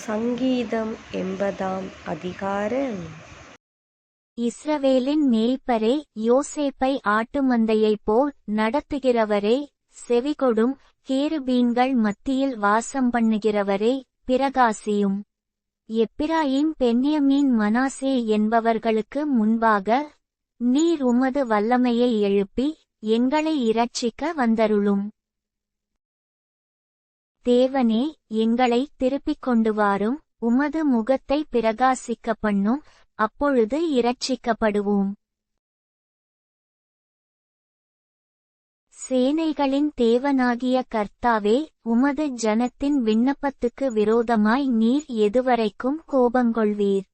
சங்கீதம் 80ஆம் அதிகாரம். இஸ்ரவேலின் மேய்ப்பரே, யோசேப்பை ஆட்டுமந்தையைப் போல் நடத்துகிறவரே, செவிகொடும், கேருபீன்கள் மத்தியில் வாசம் பண்ணுகிறவரே, பிரகாசியும். எப்பிராயீம், பென்யமீன், மனாசே என்பவர்களுக்கு முன்பாக நீர் உமது வல்லமையை எழுப்பி எங்களை இரட்சிக்க வந்தருளும். தேவனே, எங்களை திருப்பிக் கொண்டு வாரும், உமது முகத்தை பிரகாசிக்க பண்ணும், அப்பொழுது இரட்சிக்கப்படுவோம். சேனைகளின் தேவனாகிய கர்த்தாவே, உமது ஜனத்தின் விண்ணப்பத்துக்கு விரோதமாய் நீர் எதுவரைக்கும் கோபங்கொள்வீர்?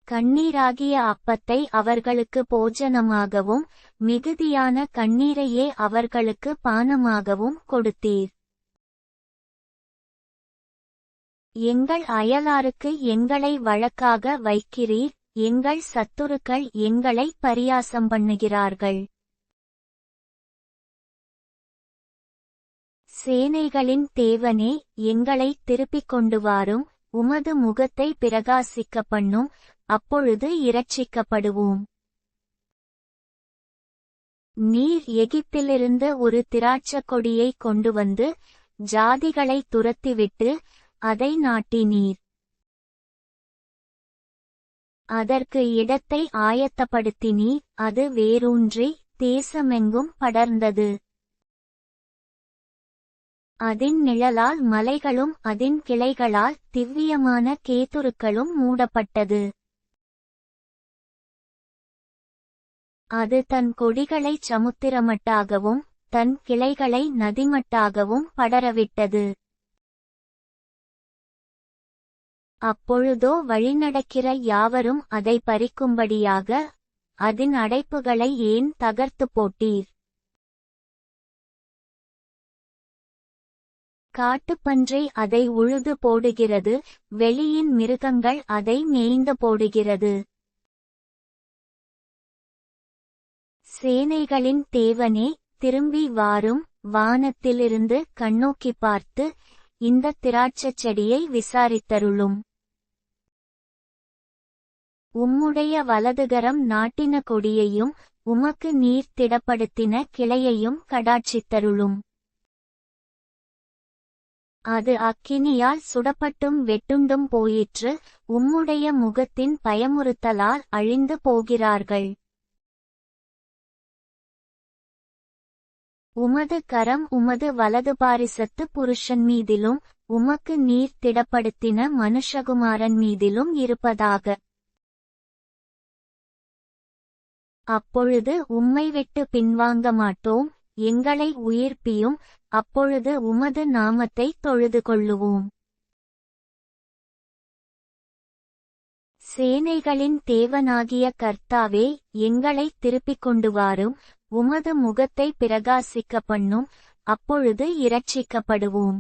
கண்ணீராகிய அப்பத்தை அவர்களுக்கு போஜனமாகவும் மிகுதியான கண்ணீரையே அவர்களுக்கு பானமாகவும் கொடுத்தீர். எங்கள் அயலாருக்கு எங்களை வழக்காக வைக்கிறீர், எங்கள் சத்துருக்கள் எங்களை பரியாசம் பண்ணுகிறார்கள். சேனைகளின் தேவனே, எங்களை திருப்பிக் கொண்டு வாரும், உமது முகத்தை பிரகாசிக்க பண்ணும், அப்பொழுது இரட்சிக்கப்படுவோம். நீர் எகிப்திலிருந்து ஒரு திராட்சக் கொடியை கொண்டு வந்து ஜாதிகளை துரத்திவிட்டு அதை நாட்டினீர். அதற்கு இடத்தை ஆயத்தப்படுத்தினீர், அது வேரூன்றி தேசமெங்கும் படர்ந்தது. அதின் நிழலால் மலைகளும் அதின் கிளைகளால் திவ்யமான கேதுருக்களும் மூடப்பட்டது. அது தன் கொடிகளைச் சமுத்திரமட்டாகவும் தன் கிளைகளை நதிமட்டாகவும் படரவிட்டது. அப்பொழுதோ வழிநடக்கிற யாவரும் அதை பறிக்கும்படியாக அதின் அடைப்புகளை ஏன் தகர்த்து போட்டீர்? காட்டுப்பன்றி அதை உழுது போடுகிறது, வெளியின் மிருகங்கள் அதை மேய்ந்து போடுகிறது. சேனைகளின் தேவனே, திரும்பி வாரும், வானத்திலிருந்து கண்ணோக்கி பார்த்து இந்த திராட்சச் செடியை விசாரித்தருளும். உம்முடைய வலதுகரம் நாட்டின கொடியையும் உமக்கு நீர் திடப்படுத்தின கிளையையும் கடாட்சித்தருளும். அது அக்கினியால் சுடப்பட்டும் வெட்டுண்டும் போயிற்று, உம்முடைய முகத்தின் பயமுறுத்தலால் அழிந்து போகிறார்கள். உமது கரம் உமது வலது பாரிசத்து புருஷன் மீதிலும் உமக்கு நீர் திடப்படுத்தின மனுஷகுமாரன் மீதிலும் இருப்பதாக. அப்பொழுது உம்மை விட்டு பின்வாங்க மாட்டோம், எங்களை உயிர்ப்பியும், அப்பொழுது உமது நாமத்தை தொழுது கொள்ளுவோம். சேனைகளின் தேவனாகிய கர்த்தாவே, எங்களை திருப்பிக் கொண்டு வாரும், உமது முகத்தை பிரகாசிக்க பண்ணும், அப்பொழுது இரட்சிக்கப்படுவோம்.